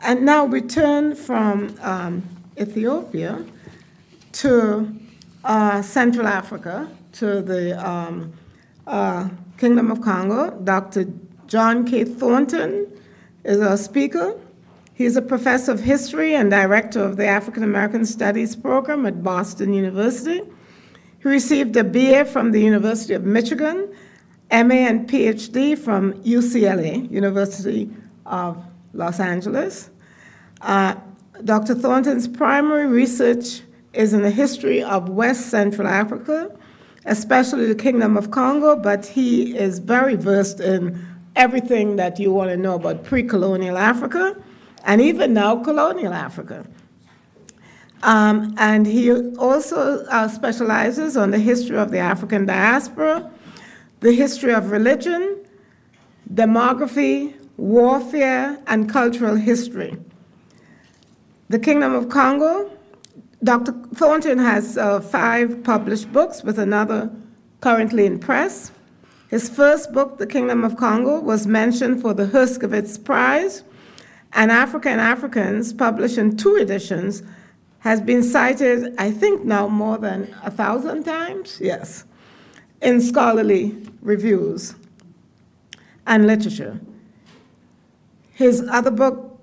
and now return from Ethiopia to Central Africa, to the Kingdom of Congo. Dr. John K. Thornton is our speaker. He's a professor of history and director of the African American Studies program at Boston University. He received a BA from the University of Michigan, MA and PhD from UCLA, University of Los Angeles. Dr. Thornton's primary research is in the history of West Central Africa, especially the Kingdom of Kongo, but he is very versed in everything that you want to know about pre-colonial Africa, and even now colonial Africa. And he also specializes on the history of the African diaspora, the history of religion, demography, warfare, and cultural history. The Kingdom of Kongo, Dr. Thornton has 5 published books with another currently in press. His first book, The Kingdom of Kongo, was mentioned for the Herskovits Prize, and Africa and Africans, published in 2 editions, has been cited, I think now more than 1,000 times, yes, in scholarly reviews and literature. His other book,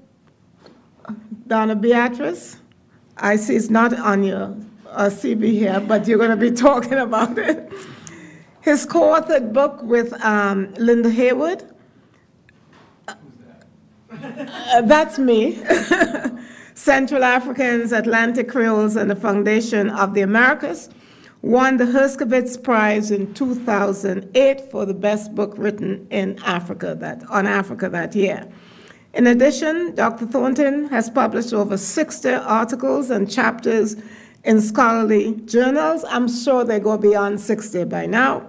Donna Beatrice, I see it's not on your CV here, but you're going to be talking about it. His co-authored book with Linda Haywood. That's me. Central Africans, Atlantic Creoles, and the Foundation of the Americas, won the Herskovits Prize in 2008 for the best book written in Africa, on Africa that year. In addition, Dr. Thornton has published over 60 articles and chapters in scholarly journals. I'm sure they go beyond 60 by now.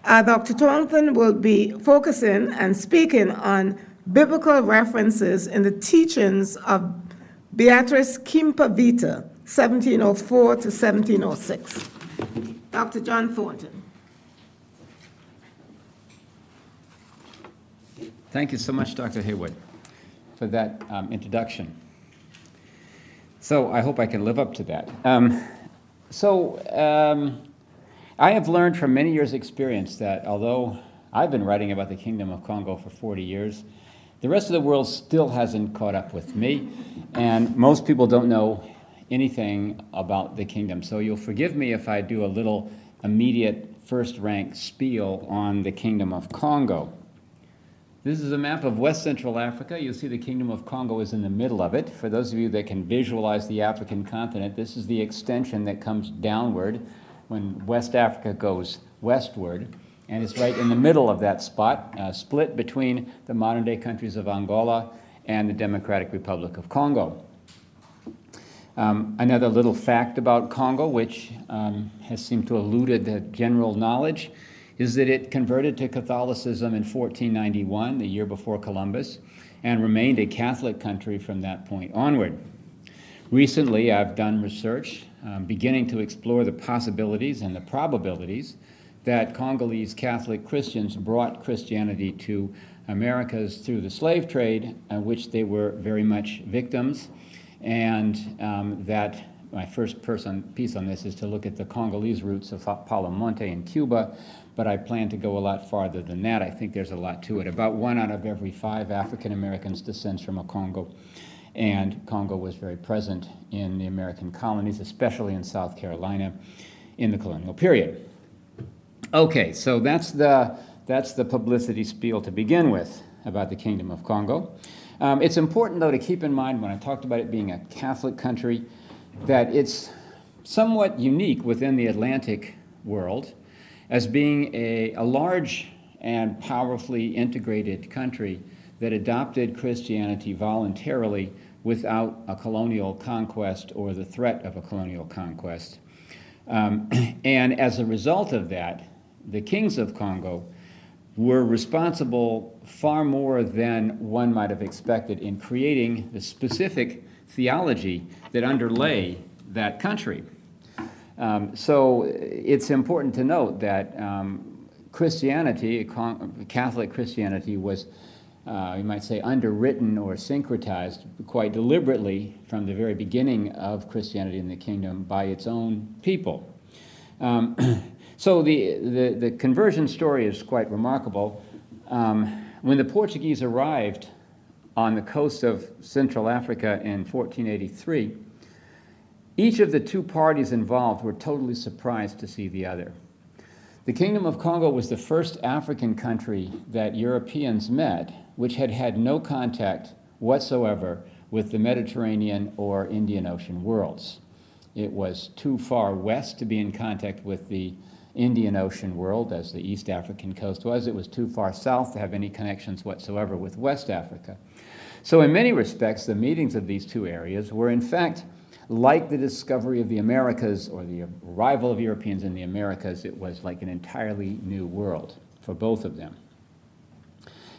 Dr. Thornton will be focusing and speaking on biblical references in the teachings of Beatrice Kimpa Vita, 1704 to 1706. Dr. John Thornton. Thank you so much, Dr. Haywood, for that introduction. So I hope I can live up to that. I have learned from many years' experience that although I've been writing about the Kingdom of Kongo for 40 years, the rest of the world still hasn't caught up with me, and most people don't know anything about the kingdom. So you'll forgive me if I do a little immediate first-rank spiel on the Kingdom of Kongo. This is a map of West Central Africa. You'll see the Kingdom of Kongo is in the middle of it. For those of you that can visualize the African continent, this is the extension that comes downward when West Africa goes westward. And it's right in the middle of that spot, split between the modern-day countries of Angola and the Democratic Republic of Congo. Another little fact about Congo, which has seemed to eluded the general knowledge, is that it converted to Catholicism in 1491, the year before Columbus, and remained a Catholic country from that point onward. Recently, I've done research beginning to explore the possibilities and the probabilities that Congolese Catholic Christians brought Christianity to Americas through the slave trade, which they were very much victims, and that my first piece on this is to look at the Congolese roots of Palo Monte in Cuba, but I plan to go a lot farther than that. I think there's a lot to it. About 1 out of every 5 African Americans descends from a Congo, and Congo was very present in the American colonies, especially in South Carolina in the colonial period. Okay, so that's the publicity spiel to begin with about the Kingdom of Kongo. It's important, though, to keep in mind when I talked about it being a Catholic country, that it's somewhat unique within the Atlantic world as being a large and powerfully integrated country that adopted Christianity voluntarily without a colonial conquest or the threat of a colonial conquest. And as a result of that, the kings of Congo were responsible far more than one might have expected in creating the specific theology that underlay that country. So it's important to note that Christianity, Catholic Christianity, was you might say, underwritten or syncretized quite deliberately from the very beginning of Christianity in the kingdom by its own people. So the conversion story is quite remarkable. When the Portuguese arrived on the coast of Central Africa in 1483, each of the two parties involved were totally surprised to see the other. The Kingdom of Congo was the first African country that Europeans met which had had no contact whatsoever with the Mediterranean or Indian Ocean worlds. It was too far west to be in contact with the Indian Ocean world, as the East African coast was. It was too far south to have any connections whatsoever with West Africa. So in many respects, the meetings of these two areas were in fact like the discovery of the Americas or the arrival of Europeans in the Americas. It was like an entirely new world for both of them.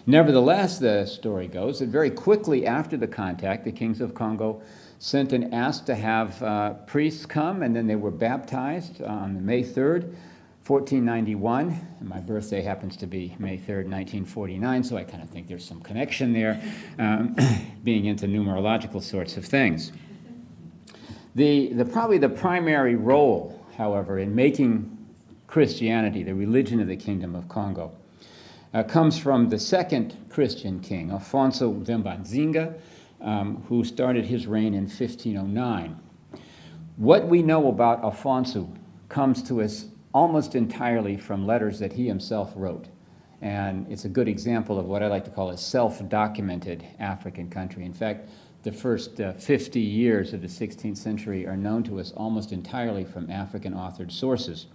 Nevertheless, the story goes that very quickly after the contact, the kings of Congo sent and asked to have priests come, and then they were baptized on May 3rd, 1491. And my birthday happens to be May 3rd, 1949, so I kind of think there's some connection there, being into numerological sorts of things. Probably the primary role, however, in making Christianity the religion of the Kingdom of Congo comes from the second Christian king, Afonso Mbanzinga, who started his reign in 1509. What we know about Afonso comes to us almost entirely from letters that he himself wrote. And it's a good example of what I like to call a self-documented African country. In fact, the first 50 years of the 16th century are known to us almost entirely from African-authored sources.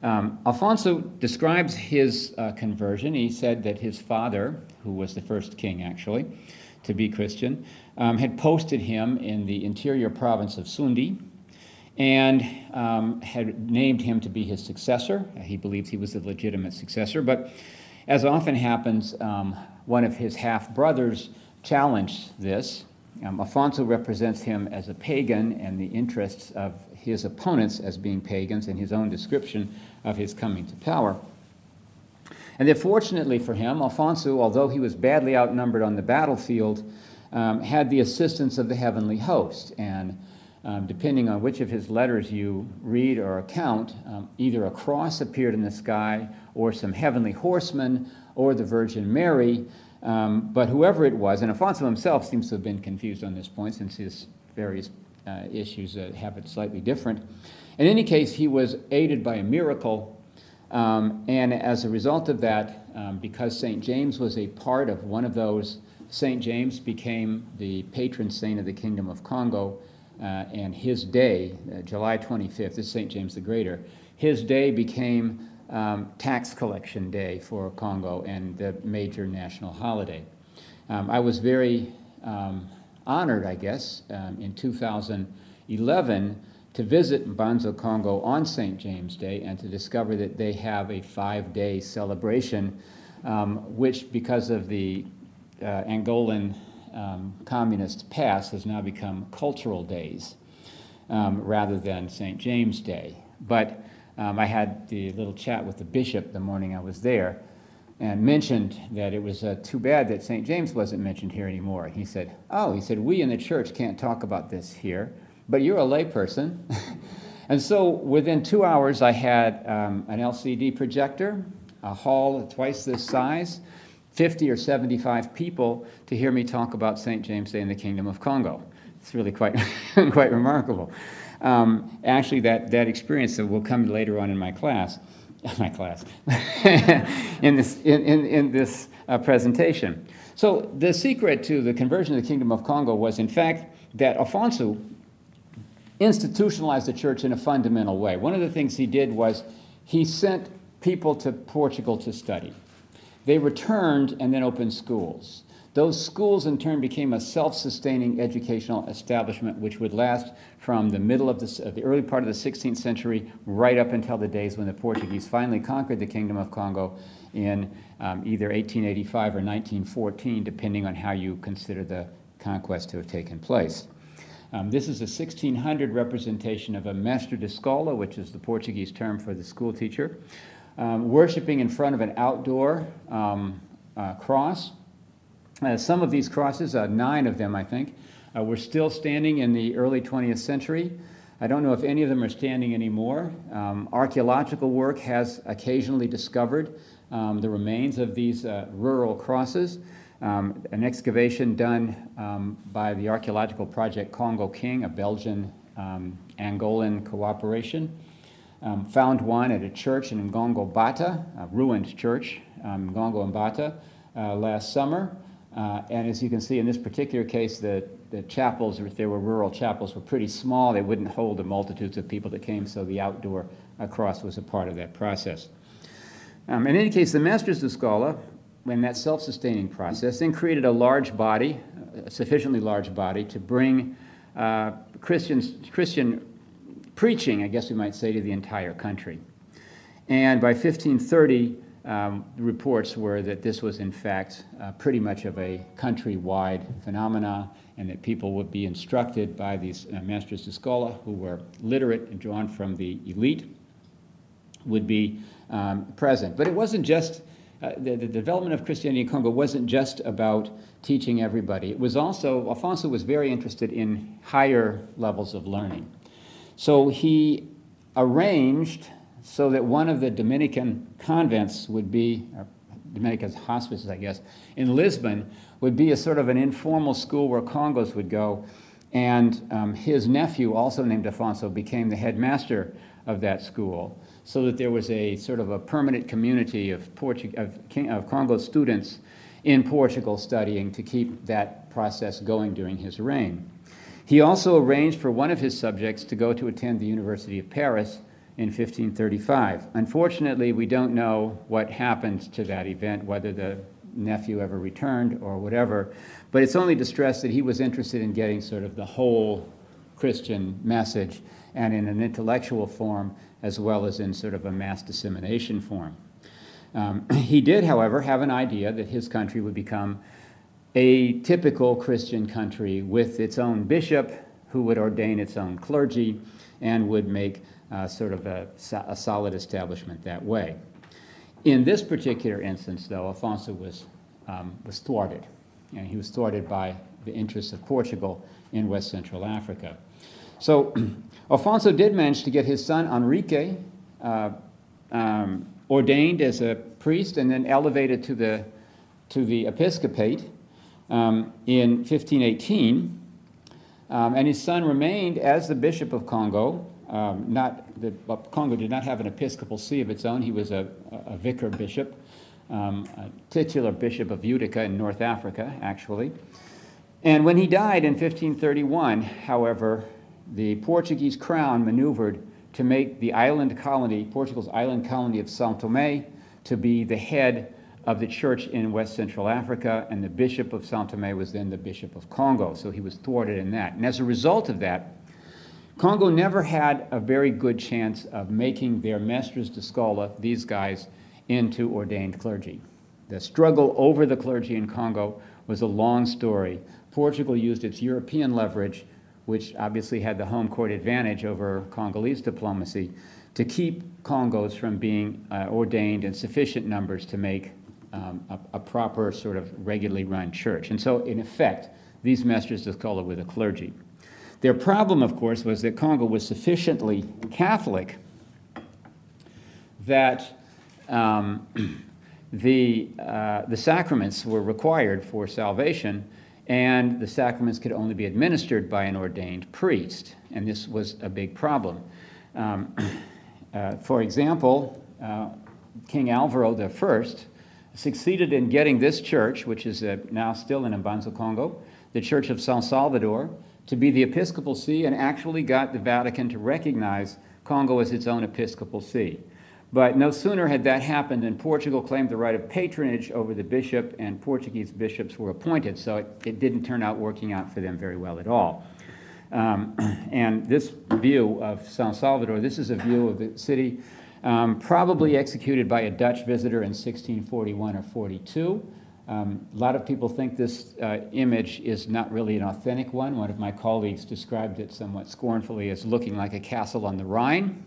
Afonso describes his conversion. He said that his father, who was the first king actually to be Christian, had posted him in the interior province of Sundi and had named him to be his successor. He believed he was the legitimate successor, but as often happens, one of his half-brothers challenged this. Afonso represents him as a pagan and the interests of his opponents as being pagans in his own description of his coming to power. And then fortunately for him, Afonso, although he was badly outnumbered on the battlefield, had the assistance of the heavenly host. And depending on which of his letters you read or account, either a cross appeared in the sky or some heavenly horsemen or the Virgin Mary. But whoever it was, and Afonso himself seems to have been confused on this point since his various issues have it slightly different. In any case, he was aided by a miracle, and as a result of that, because St. James was a part of one of those, St. James became the patron saint of the Kingdom of Congo, and his day, July 25th, this is St. James the Greater, his day became tax collection day for Congo and the major national holiday. I was very honored, I guess, in 2011 to visit Mbanza, Congo on St. James Day and to discover that they have a 5-day celebration, which, because of the Angolan communist past, has now become cultural days rather than St. James Day. But I had the little chat with the bishop the morning I was there and mentioned that it was too bad that St. James wasn't mentioned here anymore. He said, we in the church can't talk about this here, but you're a layperson. And so within 2 hours, I had an LCD projector, a hall twice this size, 50 or 75 people to hear me talk about St. James Day in the Kingdom of Congo. It's really quite, quite remarkable. Actually, that experience that will come later on in my class, in this presentation. So the secret to the conversion of the Kingdom of Congo was, in fact, that Afonso institutionalized the church in a fundamental way. One of the things he did was he sent people to Portugal to study. They returned and then opened schools. Those schools, in turn, became a self-sustaining educational establishment which would last from the middle of the early part of the 16th century right up until the days when the Portuguese finally conquered the Kingdom of Congo in either 1885 or 1914, depending on how you consider the conquest to have taken place. This is a 1600 representation of a mestre de escola, which is the Portuguese term for the school teacher, worshiping in front of an outdoor cross. Some of these crosses, 9 of them, I think, were still standing in the early 20th century. I don't know if any of them are standing anymore. Archaeological work has occasionally discovered the remains of these rural crosses. An excavation done by the archaeological project Congo King, a Belgian Angolan cooperation, found one at a church in Ngongo Bata, a ruined church, Ngongo Mbata, last summer. And as you can see in this particular case, the chapels, if they were rural chapels, were pretty small. They wouldn't hold the multitudes of people that came, so the outdoor cross was a part of that process. In any case, the Masters of Scola, in that self-sustaining process, then created a large body, a sufficiently large body, to bring Christian preaching, I guess we might say, to the entire country. And by 1530, the reports were that this was, in fact, pretty much of a countrywide phenomena, and that people would be instructed by these Masters de Scola, who were literate and drawn from the elite, would be present. But it wasn't just, the development of Christianity in Congo wasn't just about teaching everybody. It was also, Alfonso was very interested in higher levels of learning. So he arranged so that one of the Dominican convents would be, Dominican hospices, I guess, in Lisbon, would be a sort of an informal school where Congos would go. And his nephew, also named Alfonso, became the headmaster of that school, so that there was a sort of a permanent community of Congo students in Portugal studying to keep that process going during his reign. He also arranged for one of his subjects to go to attend the University of Paris in 1535. Unfortunately, we don't know what happened to that event, whether the nephew ever returned or whatever, but it's only to stress that he was interested in getting sort of the whole Christian message, and in an intellectual form as well as in sort of a mass dissemination form. He did, however, have an idea that his country would become a typical Christian country with its own bishop who would ordain its own clergy and would make sort of a solid establishment that way. In this particular instance, though, Alfonso was thwarted. And he was thwarted by the interests of Portugal in West Central Africa. So Alfonso did manage to get his son Enrique ordained as a priest and then elevated to the episcopate in 1518. And his son remained as the Bishop of Congo. Congo did not have an episcopal see of its own. He was a vicar bishop, a titular bishop of Utica in North Africa, actually. And when he died in 1531, however, the Portuguese crown maneuvered to make the island colony, Portugal's island colony of São Tomé, to be the head of the church in West Central Africa, and the Bishop of São Tomé was then the Bishop of Congo, so he was thwarted in that. And as a result of that, Congo never had a very good chance of making their Masters de Scola, these guys, into ordained clergy. The struggle over the clergy in Congo was a long story. Portugal used its European leverage, which obviously had the home court advantage over Congolese diplomacy, to keep Congos from being ordained in sufficient numbers to make a proper sort of regularly run church. And so, in effect, these Masters de Scola were the clergy. Their problem, of course, was that Congo was sufficiently Catholic that the sacraments were required for salvation, and the sacraments could only be administered by an ordained priest, and this was a big problem. For example, King Alvaro I succeeded in getting this church, which is now still in Mbanza, Congo, the Church of San Salvador, to be the episcopal see, and actually got the Vatican to recognize Congo as its own episcopal see. But no sooner had that happened than Portugal claimed the right of patronage over the bishop, and Portuguese bishops were appointed, so it didn't turn out working out for them very well at all. And this view of San Salvador, this is a view of the city probably executed by a Dutch visitor in 1641 or 42. A lot of people think this image is not really an authentic one. One of my colleagues described it somewhat scornfully as looking like a castle on the Rhine.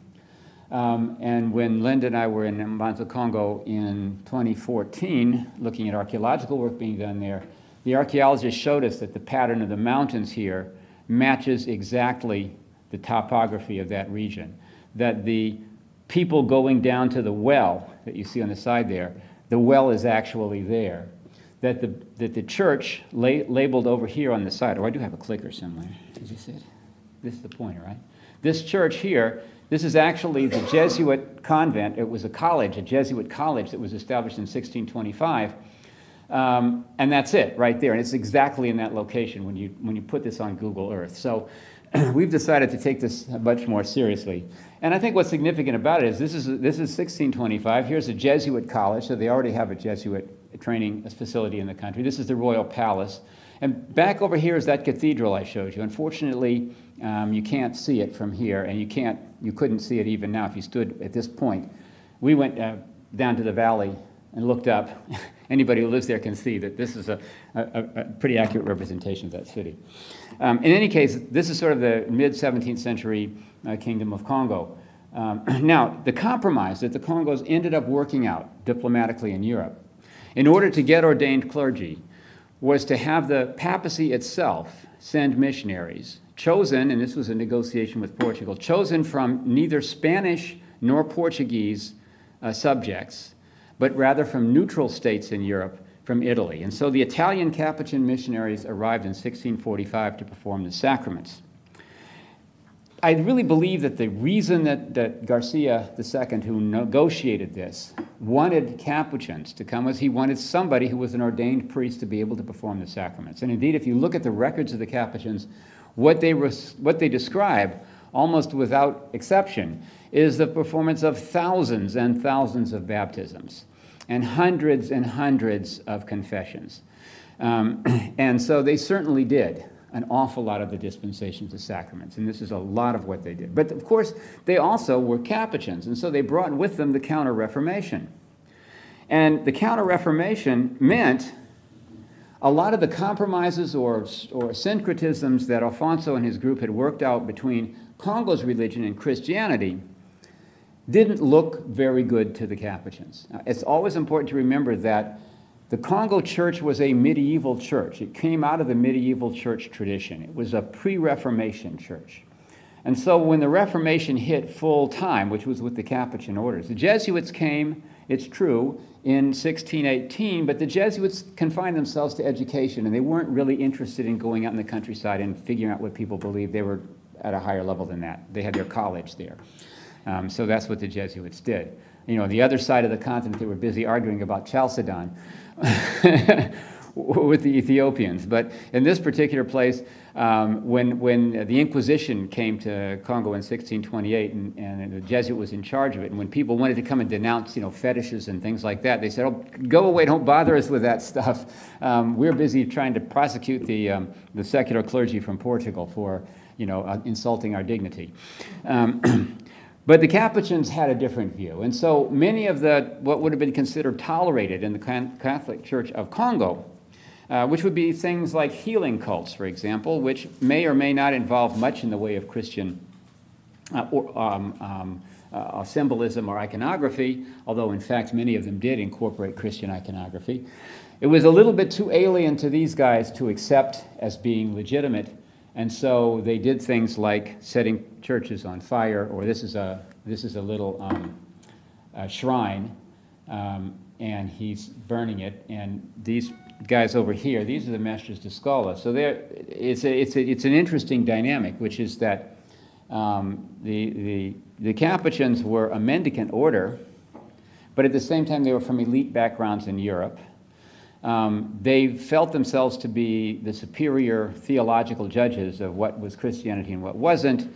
And when Linda and I were in Mbanza, Congo in 2014, looking at archaeological work being done there, the archaeologists showed us that the pattern of the mountains here matches exactly the topography of that region, that the people going down to the well that you see on the side there, the well is actually there, that the church labeled over here on the side, oh, I do have a clicker somewhere, as you said. This is the pointer, right? This church here, this is actually the Jesuit Convent. It was a college, a Jesuit college that was established in 1625. And that's it right there. And it's exactly in that location when you put this on Google Earth. So we've decided to take this much more seriously. And I think what's significant about it is this is 1625. Here's a Jesuit college, so they already have a Jesuit training facility in the country. This is the Royal Palace. And back over here is that cathedral I showed you. Unfortunately, you can't see it from here, and you couldn't see it even now if you stood at this point. We went down to the valley and looked up. Anybody who lives there can see that this is a pretty accurate representation of that city. In any case, this is sort of the mid-17th century Kingdom of Kongo. Now, the compromise that the Congos ended up working out diplomatically in Europe in order to get ordained clergy was to have the papacy itself send missionaries, chosen, and this was a negotiation with Portugal, chosen from neither Spanish nor Portuguese subjects, but rather from neutral states in Europe, from Italy. And so the Italian Capuchin missionaries arrived in 1645 to perform the sacraments. I really believe that the reason that Garcia II, who negotiated this, wanted Capuchins to come was he wanted somebody who was an ordained priest to be able to perform the sacraments. And indeed, if you look at the records of the Capuchins, what they describe, almost without exception, is the performance of thousands and thousands of baptisms and hundreds of confessions. And so they certainly did an awful lot of the dispensations of sacraments, and this is a lot of what they did. But of course, they also were Capuchins, and so they brought with them the Counter-Reformation. And the Counter-Reformation meant a lot of the compromises or syncretisms that Alfonso and his group had worked out between Congo's religion and Christianity didn't look very good to the Capuchins. Now, it's always important to remember that the Congo church was a medieval church. It came out of the medieval church tradition. It was a pre-Reformation church. And so when the Reformation hit full time, which was with the Capuchin orders, the Jesuits came, it's true, in 1618, but the Jesuits confined themselves to education, and they weren't really interested in going out in the countryside and figuring out what people believed. They were at a higher level than that. They had their college there. So that's what the Jesuits did. You know, on the other side of the continent, they were busy arguing about Chalcedon with the Ethiopians. But in this particular place, when the Inquisition came to Congo in 1628, and the Jesuit was in charge of it, and when people wanted to come and denounce, fetishes and things like that, they said, "Oh, go away! Don't bother us with that stuff. We're busy trying to prosecute the secular clergy from Portugal for, insulting our dignity." But the Capuchins had a different view, and so many of what would have been considered tolerated in the Catholic Church of Congo, which would be things like healing cults, for example, which may or may not involve much in the way of Christian symbolism or iconography, although in fact many of them did incorporate Christian iconography. It was a little bit too alien to these guys to accept as being legitimate. And so they did things like setting churches on fire, or this is a little shrine, and he's burning it. And these guys over here, these are the Mestres de Scola. So it's an interesting dynamic, which is that the Capuchins were a mendicant order, but at the same time they were from elite backgrounds in Europe. They felt themselves to be the superior theological judges of what was Christianity and what wasn't,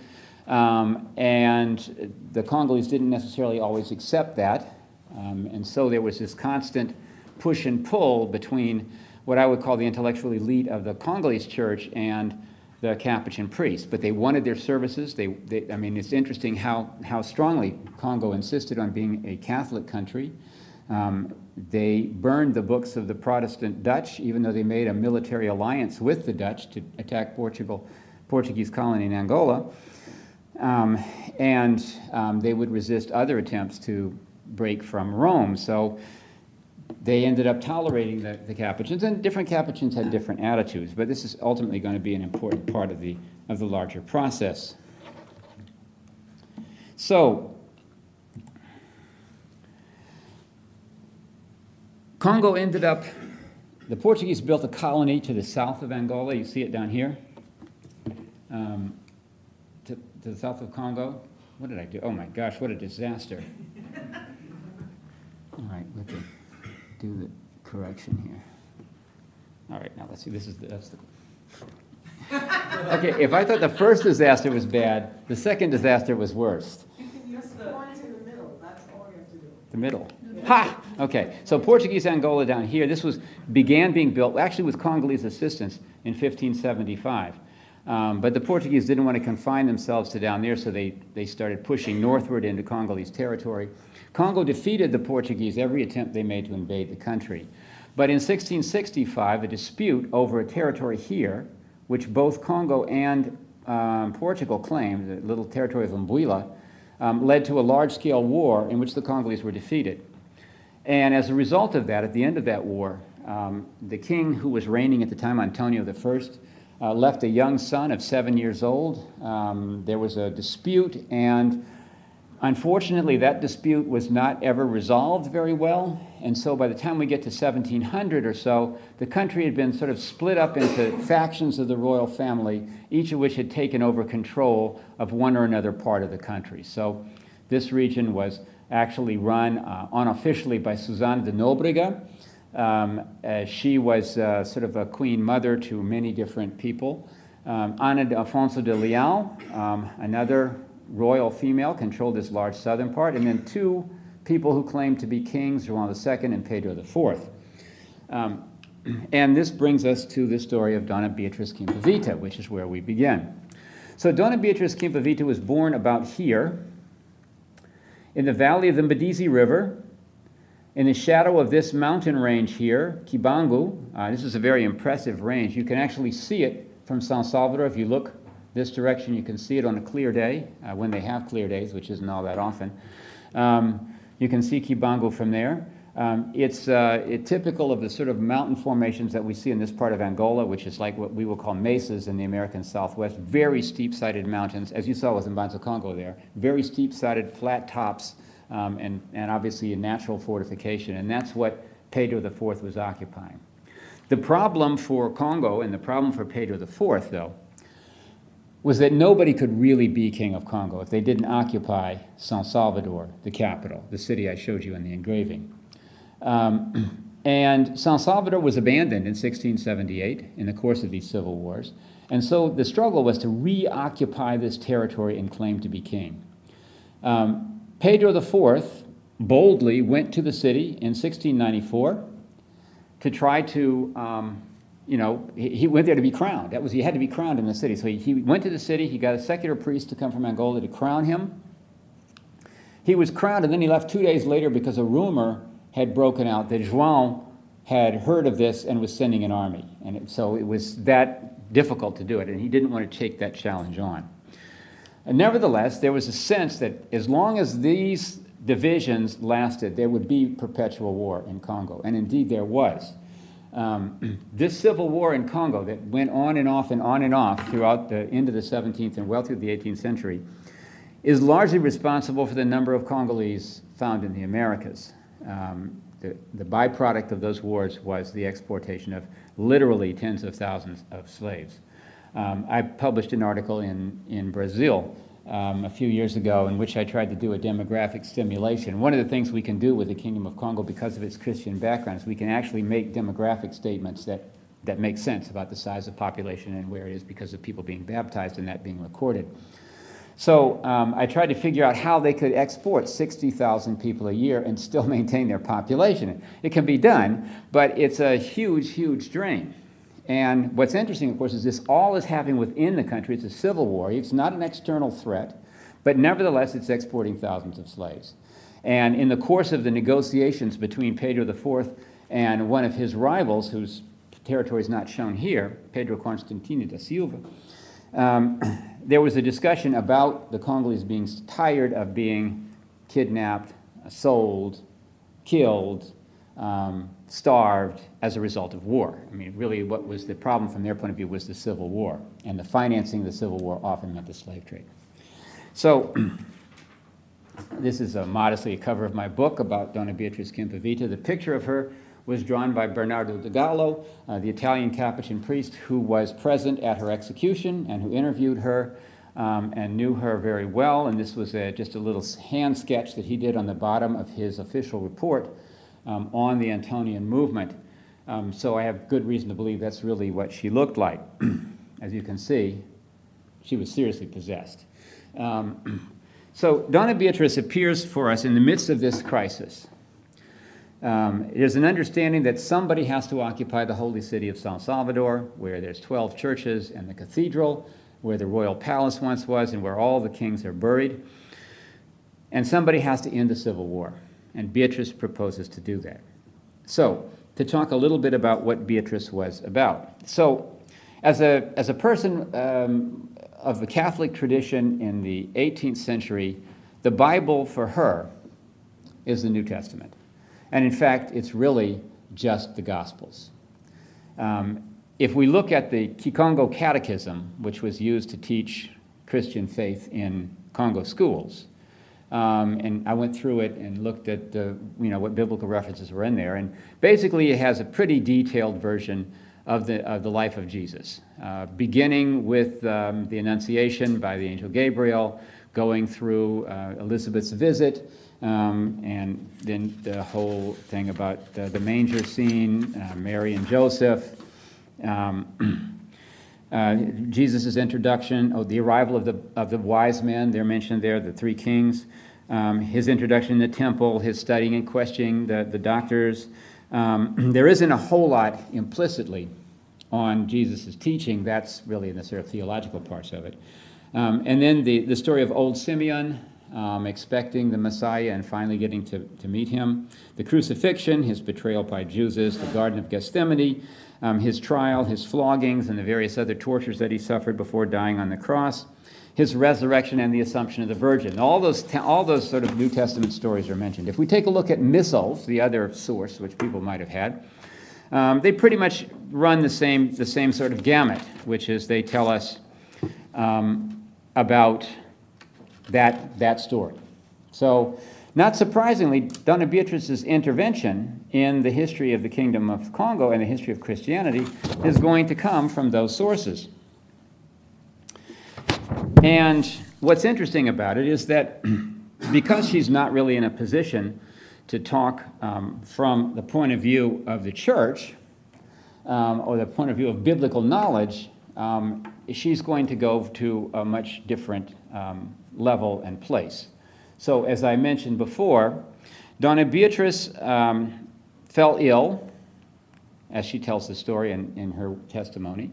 and the Congolese didn't necessarily always accept that, and so there was this constant push and pull between what I would call the intellectual elite of the Congolese church and the Capuchin priests. But they wanted their services. I mean, it's interesting how strongly Congo insisted on being a Catholic country. They burned the books of the Protestant Dutch, even though they made a military alliance with the Dutch to attack Portuguese colony in Angola. And they would resist other attempts to break from Rome. So they ended up tolerating the Capuchins, and different Capuchins had different attitudes, but this is ultimately going to be an important part of the larger process. So, Congo ended up, the Portuguese built a colony to the south of Angola. You see it down here, to the south of Congo. What did I do? Oh my gosh, what a disaster. All right, we have to do the correction here. All right, now let's see, that's the... Okay, if I thought the first disaster was bad, the second disaster was worse. Just point to the middle, that's all you have to do. The middle. Ha! Okay, so Portuguese Angola down here, this began being built, actually with Congolese assistance, in 1575. But the Portuguese didn't want to confine themselves to down there, so they started pushing northward into Congolese territory. Congo defeated the Portuguese every attempt they made to invade the country. But in 1665, a dispute over a territory here, which both Congo and Portugal claimed, the little territory of Mbuila, led to a large-scale war in which the Congolese were defeated. And as a result of that, at the end of that war, the king who was reigning at the time, Antonio I, left a young son of 7 years old. There was a dispute, and unfortunately, that dispute was not ever resolved very well, and so by the time we get to 1700 or so, the country had been sort of split up into factions of the royal family, each of which had taken over control of one or another part of the country. So this region was actually run unofficially by Susana de Nóbrega. She was sort of a queen mother to many different people. Ana de Afonso de Leal, another royal female, controlled this large southern part, and then two people who claimed to be kings, Juan II and Pedro IV. And this brings us to the story of Dona Beatriz Quimpavita, which is where we begin. So Dona Beatriz Quimpavita was born about here, in the valley of the Mbedizi River, in the shadow of this mountain range here, Kibangu. This is a very impressive range. You can actually see it from San Salvador. If you look this direction, you can see it on a clear day, when they have clear days, which isn't all that often. You can see Kibangu from there. It's typical of the sort of mountain formations that we see in this part of Angola, which is like what we will call mesas in the American Southwest, very steep-sided mountains, as you saw with Mbanza Congo there, very steep-sided, flat tops, and obviously a natural fortification, and that's what Pedro IV was occupying. The problem for Congo and the problem for Pedro IV, though, was that nobody could really be king of Congo if they didn't occupy San Salvador, the capital, the city I showed you in the engraving. And San Salvador was abandoned in 1678 in the course of these civil wars, and so the struggle was to reoccupy this territory and claim to be king. Pedro IV boldly went to the city in 1694 to try to, he went there to be crowned. He had to be crowned in the city. So he went to the city, he got a secular priest to come from Angola to crown him. He was crowned, and then he left 2 days later because a rumor had broken out that João had heard of this and was sending an army. And so it was that difficult to do it, and he didn't want to take that challenge on. And nevertheless, there was a sense that as long as these divisions lasted, there would be perpetual war in Congo, and indeed there was. This civil war in Congo that went on and off and on and off throughout the end of the 17th and well through the 18th century is largely responsible for the number of Congolese found in the Americas. The byproduct of those wars was the exportation of literally tens of thousands of slaves. I published an article in Brazil a few years ago in which I tried to do a demographic stimulation. One of the things we can do with the Kingdom of Congo because of its Christian background is we can actually make demographic statements that make sense about the size of population and where it is because of people being baptized and that being recorded. So I tried to figure out how they could export 60,000 people a year and still maintain their population. It can be done, but it's a huge, huge drain. And what's interesting, of course, is this all is happening within the country. It's a civil war. It's not an external threat, but nevertheless, it's exporting thousands of slaves. And in the course of the negotiations between Pedro IV and one of his rivals, whose territory is not shown here, Pedro Constantino da Silva, there was a discussion about the Congolese being tired of being kidnapped, sold, killed, starved as a result of war. I mean, really what was the problem from their point of view was the Civil War, and the financing of the Civil War often meant the slave trade. So this is modestly a cover of my book about Donna Beatrice Quimpa-Vita. The picture of her was drawn by Bernardo de Gallo, the Italian Capuchin priest who was present at her execution and who interviewed her and knew her very well. And this was just a little hand sketch that he did on the bottom of his official report on the Antonian movement. So I have good reason to believe that's really what she looked like. As you can see, she was seriously possessed. So Donna Beatrice appears for us in the midst of this crisis. There's an understanding that somebody has to occupy the holy city of San Salvador, where there's 12 churches and the cathedral, where the royal palace once was and where all the kings are buried. And somebody has to end the Civil War. And Beatrice proposes to do that. So, to talk a little bit about what Beatrice was about. So, as a person of the Catholic tradition in the 18th century, the Bible for her is the New Testament. And in fact, it's really just the Gospels. If we look at the Kongo Catechism, which was used to teach Christian faith in Congo schools, and I went through it and looked at what biblical references were in there, and basically it has a pretty detailed version of the life of Jesus, beginning with the Annunciation by the angel Gabriel, going through Elizabeth's visit, and then the whole thing about the manger scene, Mary and Joseph, Jesus' introduction, the arrival of the wise men, they're mentioned there, the three kings, his introduction in the temple, his studying and questioning the doctors. There isn't a whole lot implicitly on Jesus' teaching. That's really in the sort of theological parts of it. And then the story of old Simeon, expecting the Messiah and finally getting to meet him. The crucifixion, his betrayal by Judas, the Garden of Gethsemane, his trial, his floggings, and the various other tortures that he suffered before dying on the cross, his resurrection, and the Assumption of the Virgin. All those sort of New Testament stories are mentioned. If we take a look at missals, the other source which people might have had, they pretty much run the same sort of gamut, which is they tell us about that story. So, not surprisingly, Donna Beatrice's intervention in the history of the Kingdom of Kongo and the history of Christianity is going to come from those sources. And what's interesting about it is that because she's not really in a position to talk from the point of view of the church or the point of view of biblical knowledge, she's going to go to a much different level and place. So, as I mentioned before, Donna Beatrice fell ill, as she tells the story in her testimony.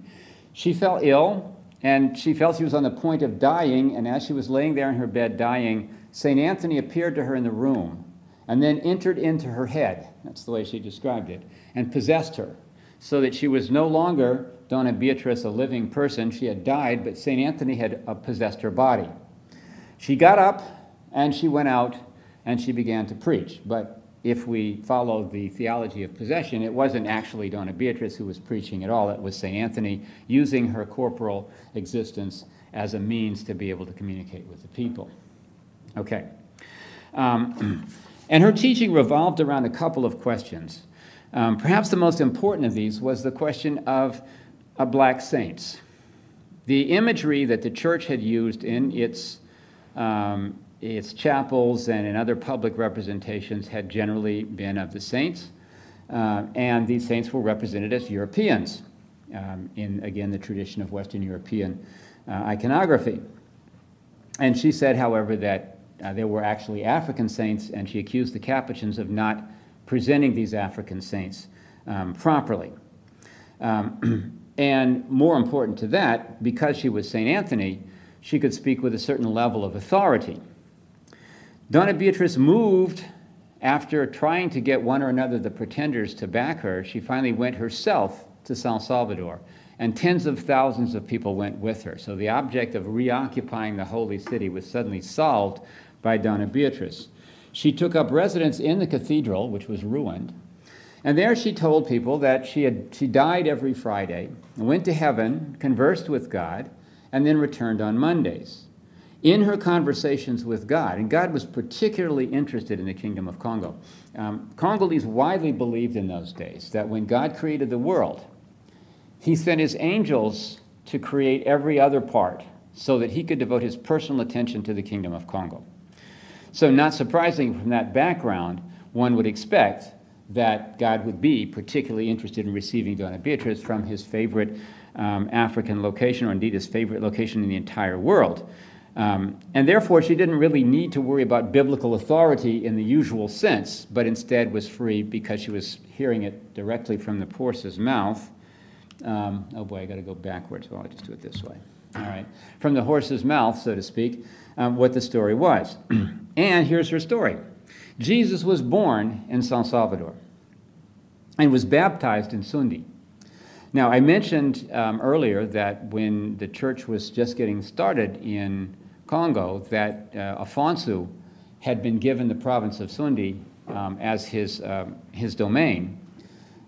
She fell ill, and she felt she was on the point of dying, and as she was laying there in her bed dying, St. Anthony appeared to her in the room, and then entered into her head, that's the way she described it, and possessed her, so that she was no longer Donna Beatrice, a living person. She had died, but St. Anthony had possessed her body. She got up, and she went out, and she began to preach. But if we follow the theology of possession, it wasn't actually Donna Beatrice who was preaching at all. It was St. Anthony using her corporal existence as a means to be able to communicate with the people. Okay. And her teaching revolved around a couple of questions. Perhaps the most important of these was the question of black saints. The imagery that the church had used in its chapels and in other public representations had generally been of the saints, and these saints were represented as Europeans in, again, the tradition of Western European iconography. And she said, however, that there were actually African saints, and she accused the Capuchins of not presenting these African saints properly. And more important to that, because she was St. Anthony, she could speak with a certain level of authority. Donna Beatrice moved after trying to get one or another of the pretenders to back her. She finally went herself to San Salvador, and tens of thousands of people went with her. So the object of reoccupying the holy city was suddenly solved by Donna Beatrice. She took up residence in the cathedral, which was ruined, And there she told people that she died every Friday, went to heaven, conversed with God, and then returned on Mondays. In her conversations with God, and God was particularly interested in the Kingdom of Kongo. Congolese widely believed in those days that when God created the world, he sent his angels to create every other part so that he could devote his personal attention to the Kingdom of Kongo. So not surprisingly from that background, one would expect that God would be particularly interested in receiving Donna Beatrice from his favorite African location, or indeed his favorite location in the entire world. And therefore, she didn't really need to worry about biblical authority in the usual sense, but instead was free because she was hearing it directly from the horse's mouth. Oh boy, I got to go backwards. Well, I'll just do it this way. All right. From the horse's mouth, so to speak, what the story was. And here's her story. Jesus was born in San Salvador and was baptized in Sundi. Now, I mentioned earlier that when the church was just getting started in Congo, that Afonso had been given the province of Sundi as his domain,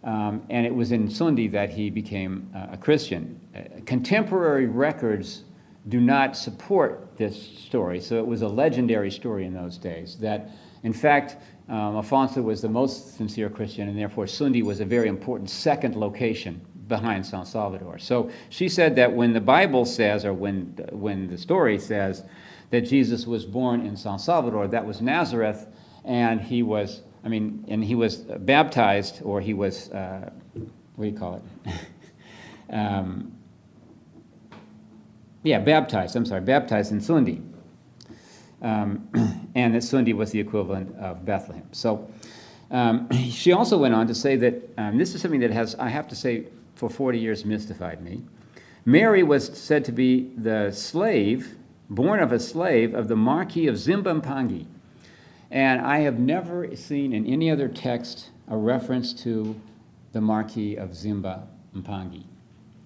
and it was in Sundi that he became a Christian. Contemporary records do not support this story, so it was a legendary story in those days, that in fact, Afonso was the most sincere Christian, and therefore Sundi was a very important second location behind San Salvador. So she said that when the Bible says, or when the story says that Jesus was born in San Salvador, that was Nazareth, and he was baptized, or he was, what do you call it? Baptized in Sundi. And that Sundi was the equivalent of Bethlehem. So she also went on to say that, this is something that has, I have to say, for 40 years mystified me. Mary was said to be the slave, born of a slave, of the Marquis of Zimba Mpangi. And I have never seen in any other text a reference to the Marquis of Zimba Mpangi.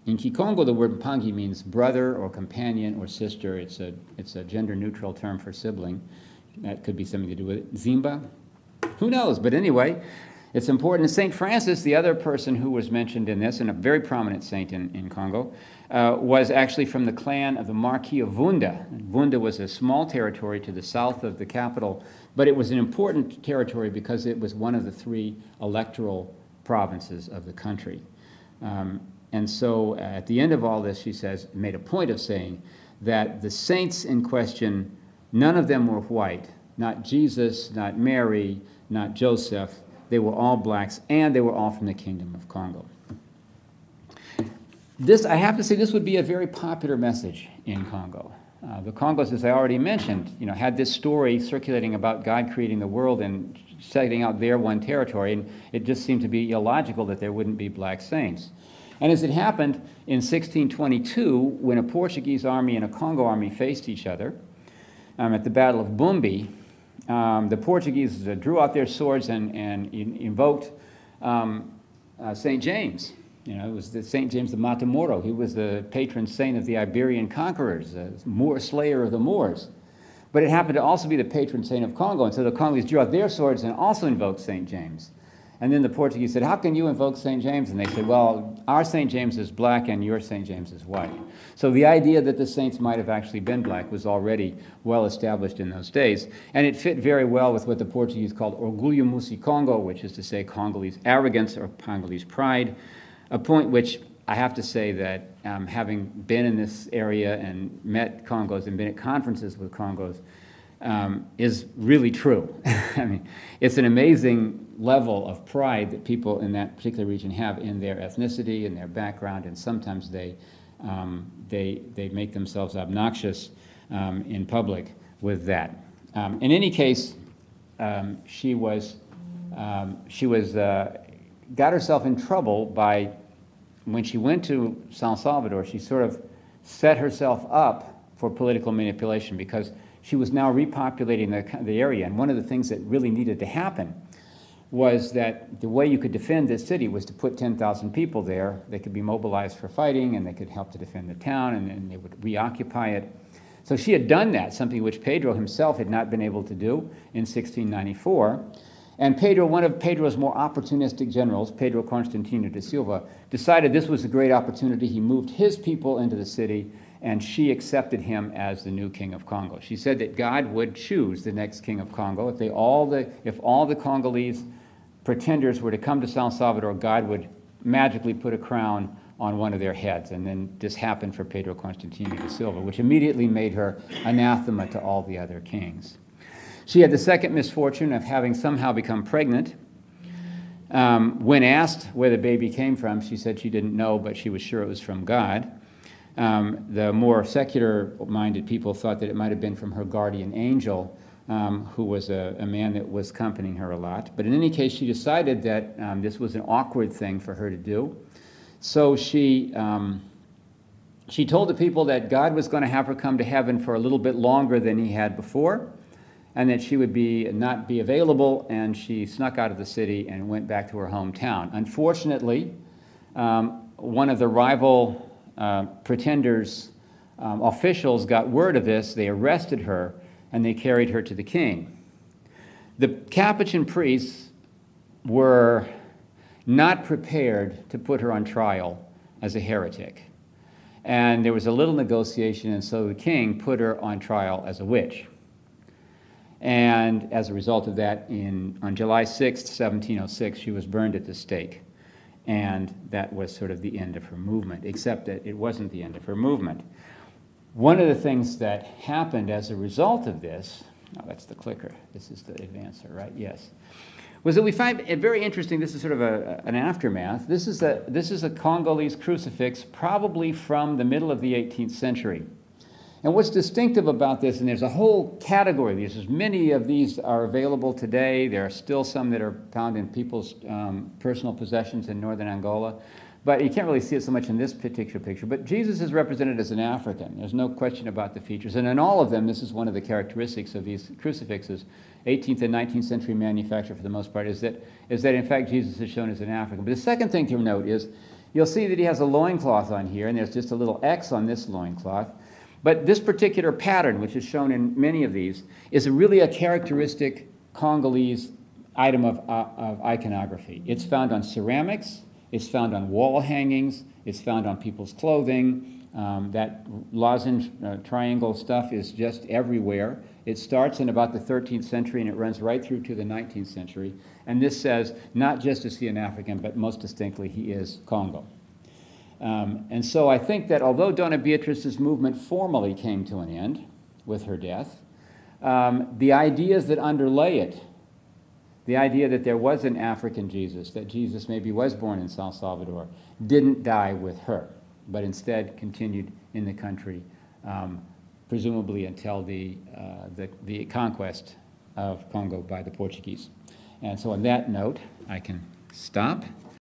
In Kikongo, the word Mpangi means brother or companion or sister. It's a gender-neutral term for sibling. That could be something to do with it. Zimba? Who knows? But anyway, it's important. St. Francis, the other person who was mentioned in this, and a very prominent saint in Congo, was actually from the clan of the Marquis of Vunda. Vunda was a small territory to the south of the capital, but it was an important territory because it was one of the 3 electoral provinces of the country. And so at the end of all this, she says, made a point of saying that the saints in question, none of them were white, not Jesus, not Mary, not Joseph. They were all blacks, and they were all from the Kingdom of Kongo. This, I have to say, this would be a very popular message in Congo. The Congos, as I already mentioned, had this story circulating about God creating the world and setting out their one territory, and it just seemed to be illogical that there wouldn't be black saints. And as it happened in 1622, when a Portuguese army and a Congo army faced each other at the Battle of Bumbi, the Portuguese drew out their swords and invoked St. James. It was St. James the Matamoro. He was the patron saint of the Iberian conquerors, Moor slayer of the Moors. But it happened to also be the patron saint of Congo, and so the Congolese drew out their swords and also invoked St. James. And then the Portuguese said, how can you invoke St. James? And they said, well, our St. James is black and your St. James is white. So the idea that the saints might have actually been black was already well established in those days. And it fit very well with what the Portuguese called orgulho musicongo, which is to say Congolese arrogance or Congolese pride, a point which I have to say that having been in this area and met Congos and been at conferences with Congos, is really true. I mean, it's an amazing level of pride that people in that particular region have in their ethnicity and their background, and sometimes they make themselves obnoxious in public with that. In any case, she got herself in trouble by, when she went to San Salvador, she sort of set herself up for political manipulation because she was now repopulating the area. And one of the things that really needed to happen was that the way you could defend this city was to put 10,000 people there. They could be mobilized for fighting, and they could help to defend the town, and then they would reoccupy it. So she had done that, something which Pedro himself had not been able to do in 1694. And one of Pedro's more opportunistic generals, Pedro Constantino de Silva, decided this was a great opportunity. He moved his people into the city, and she accepted him as the new king of Congo. She said that God would choose the next king of Congo. If all the Congolese pretenders were to come to San Salvador, God would magically put a crown on one of their heads. And then this happened for Pedro Constantino de Silva, which immediately made her anathema to all the other kings. She had the second misfortune of having somehow become pregnant. When asked where the baby came from, she said she didn't know, but she was sure it was from God. The more secular-minded people thought that it might have been from her guardian angel, who was a man that was accompanying her a lot. But in any case, she decided that this was an awkward thing for her to do. So she told the people that God was going to have her come to heaven for a little bit longer than he had before, and that she would not be available, and she snuck out of the city and went back to her hometown. Unfortunately, one of the rival pretenders' officials got word of this. They arrested her, and they carried her to the king. The Capuchin priests were not prepared to put her on trial as a heretic. And there was a little negotiation, and so the king put her on trial as a witch. And as a result of that, on July 6th, 1706, she was burned at the stake. And that was sort of the end of her movement, except that it wasn't the end of her movement. One of the things that happened as a result of this, that's the clicker, this is the advancer, right? Yes. Was that we find it very interesting, this is sort of an aftermath. This is a Congolese crucifix, probably from the middle of the 18th century. And what's distinctive about this, and there's a whole category of these, many of these are available today. There are still some that are found in people's personal possessions in northern Angola. But you can't really see it so much in this particular picture. But Jesus is represented as an African. There's no question about the features. And in all of them, this is one of the characteristics of these crucifixes, 18th and 19th century manufacture for the most part, is that in fact Jesus is shown as an African. But the second thing to note is you'll see that he has a loincloth on here, and there's just a little X on this loincloth. But this particular pattern, which is shown in many of these, is really a characteristic Congolese item of iconography. It's found on ceramics, it's found on wall hangings, it's found on people's clothing. That lozenge triangle stuff is just everywhere. It starts in about the 13th century and it runs right through to the 19th century. And this says, not just is he an African, but most distinctly he is Congo. And so I think that although Dona Beatrice's movement formally came to an end with her death, the ideas that underlay it, the idea that there was an African Jesus, that Jesus maybe was born in San Salvador, didn't die with her, but instead continued in the country, presumably until the conquest of Congo by the Portuguese. And so on that note, I can stop.